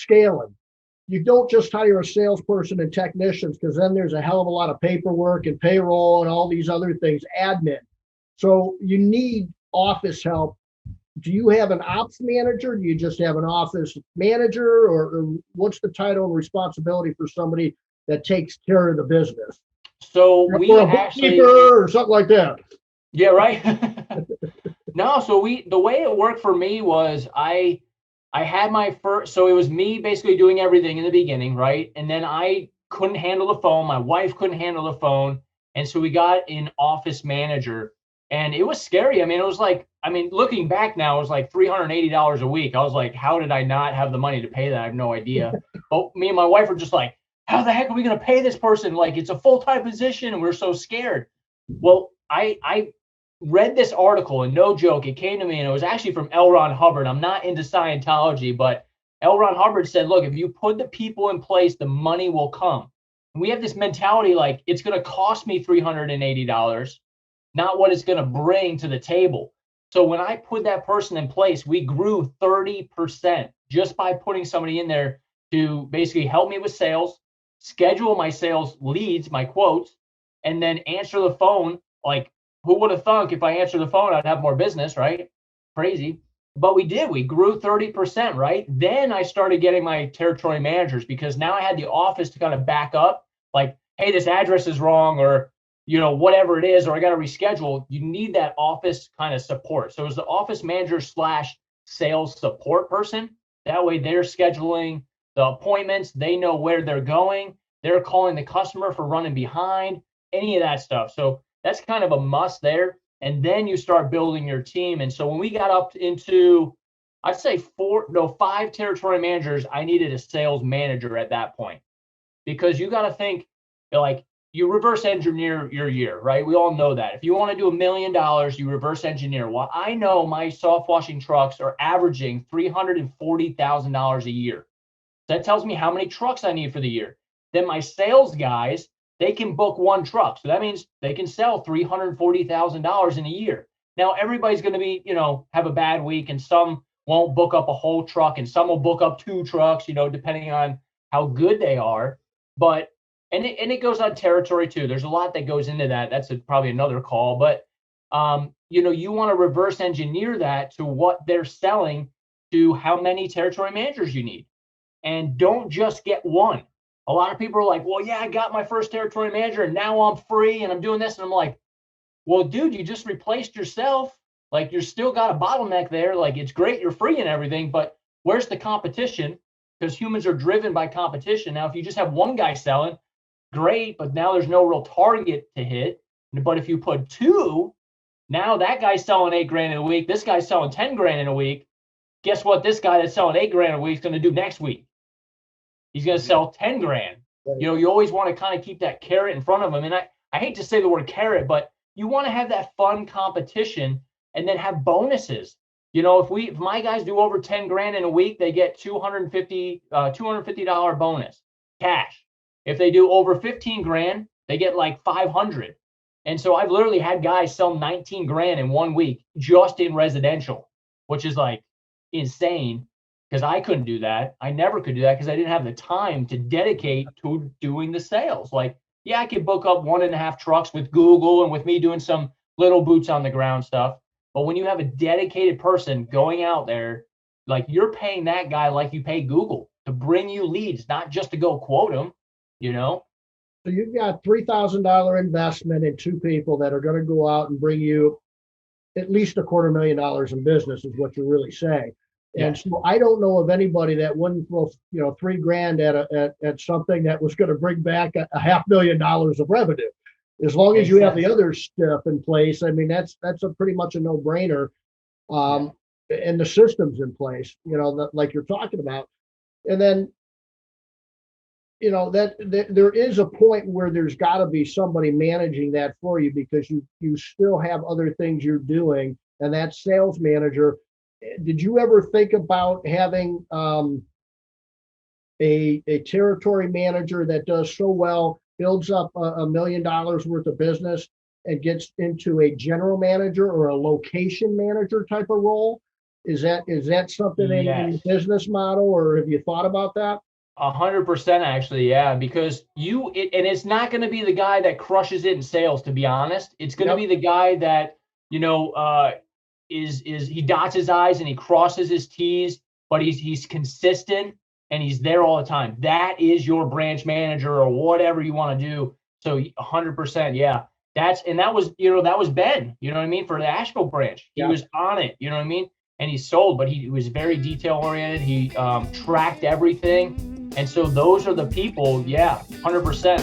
scaling, you don't just hire a salesperson and technicians, because then there's a hell of a lot of paperwork and payroll and all these other things, admin. So you need office help. Do you have an ops manager? Do you just have an office manager, or what's the title and responsibility for somebody that takes care of the business? So we or a actually, bookkeeper or something like that. yeah, right. No, so the way it worked for me was I had my first, so it was me basically doing everything in the beginning, right? And then I couldn't handle the phone. My wife couldn't handle the phone. And so we got an office manager, and it was scary. I mean, it was like, I mean, looking back now, it was like $380 a week. I was like, how did I not have the money to pay that? I have no idea. But me and my wife were just like, how the heck are we going to pay this person? Like, it's a full-time position, and we're so scared. Well, I read this article, and no joke, it came to me, and it was actually from L. Ron Hubbard. I'm not into Scientology, but L. Ron Hubbard said, look, if you put the people in place, the money will come. And we have this mentality like, it's going to cost me $380, not what it's going to bring to the table. So when I put that person in place, we grew 30% just by putting somebody in there to basically help me with sales, schedule my sales leads, my quotes, and then answer the phone. Like, who would have thunk if I answered the phone, I'd have more business, right? Crazy. But we did. We grew 30%, right? Then I started getting my territory managers, because now I had the office to kind of back up, like, hey, this address is wrong, or, you know, whatever it is, or I got to reschedule. You need that office kind of support. So as the office manager / sales support person, that way they're scheduling the appointments. They know where they're going. They're calling the customer for running behind, any of that stuff. So that's kind of a must there. And then you start building your team. And so when we got up into, I'd say 5 territory managers, I needed a sales manager at that point, because you got to think, like, you reverse engineer your year, right? We all know that. If you want to do $1 million, you reverse engineer. Well, I know my soft washing trucks are averaging $340,000 a year. That tells me how many trucks I need for the year. Then my sales guys, they can book 1 truck. So that means they can sell $340,000 in a year. Now, everybody's going to be, you know, have a bad week, and some won't book up a whole truck, and some will book up 2 trucks, you know, depending on how good they are. But, and it goes on territory too. There's a lot that goes into that. That's probably another call. But, you know, you want to reverse engineer that to what they're selling, to how many territory managers you need. And don't just get 1. A lot of people are like, well, yeah, I got my first territory manager and now I'm free and I'm doing this. And I'm like, well, dude, you just replaced yourself. Like, you're still got a bottleneck there. Like, it's great, you're free and everything, but where's the competition? Because humans are driven by competition. Now, if you just have 1 guy selling, great, but now there's no real target to hit. But if you put 2, now that guy's selling $8,000 in a week, this guy's selling $10,000 in a week. Guess what this guy that's selling $8,000 a week is going to do next week? He's going to sell $10,000. Right. You know, you always want to kind of keep that carrot in front of him. And I hate to say the word carrot, but you want to have that fun competition and then have bonuses. You know, if my guys do over $10,000 in a week, they get $250 bonus cash. If they do over $15,000, they get like 500. And so I've literally had guys sell $19,000 in 1 week just in residential, which is like insane. Because I couldn't do that. I never could do that because I didn't have the time to dedicate to doing the sales. Like, yeah, I could book up 1.5 trucks with Google and with me doing some little boots on the ground stuff. But when you have a dedicated person going out there, like, you're paying that guy like you pay Google to bring you leads, not just to go quote them, you know? So you've got $3,000 investment in 2 people that are going to go out and bring you at least $250,000 in business, is what you're really saying. And so I don't know of anybody that wouldn't throw, you know, $3,000 at something that was going to bring back a $500,000 of revenue. As long as you have the other stuff in place, I mean, that's a pretty much a no-brainer. And the systems in place, you know, like you're talking about. And then, you know, that there is a point where there's got to be somebody managing that for you, because you still have other things you're doing, and that sales manager. Did you ever think about having a territory manager that does so well, builds up $1 million worth of business, and gets into a general manager or a location manager type of role? Is that something in Yes. the business model, or have you thought about that? 100% actually, yeah, because and it's not going to be the guy that crushes it in sales, to be honest. It's going to Yep. be the guy that, is he dots his I's and he crosses his T's, but he's consistent and he's there all the time. That is your branch manager or whatever you want to do. So 100%, yeah. That was Ben, you know what I mean, for the Asheville branch. He Yep. was on it, you know what I mean? And he sold, but he was very detail oriented. He tracked everything. And so those are the people, yeah, 100%.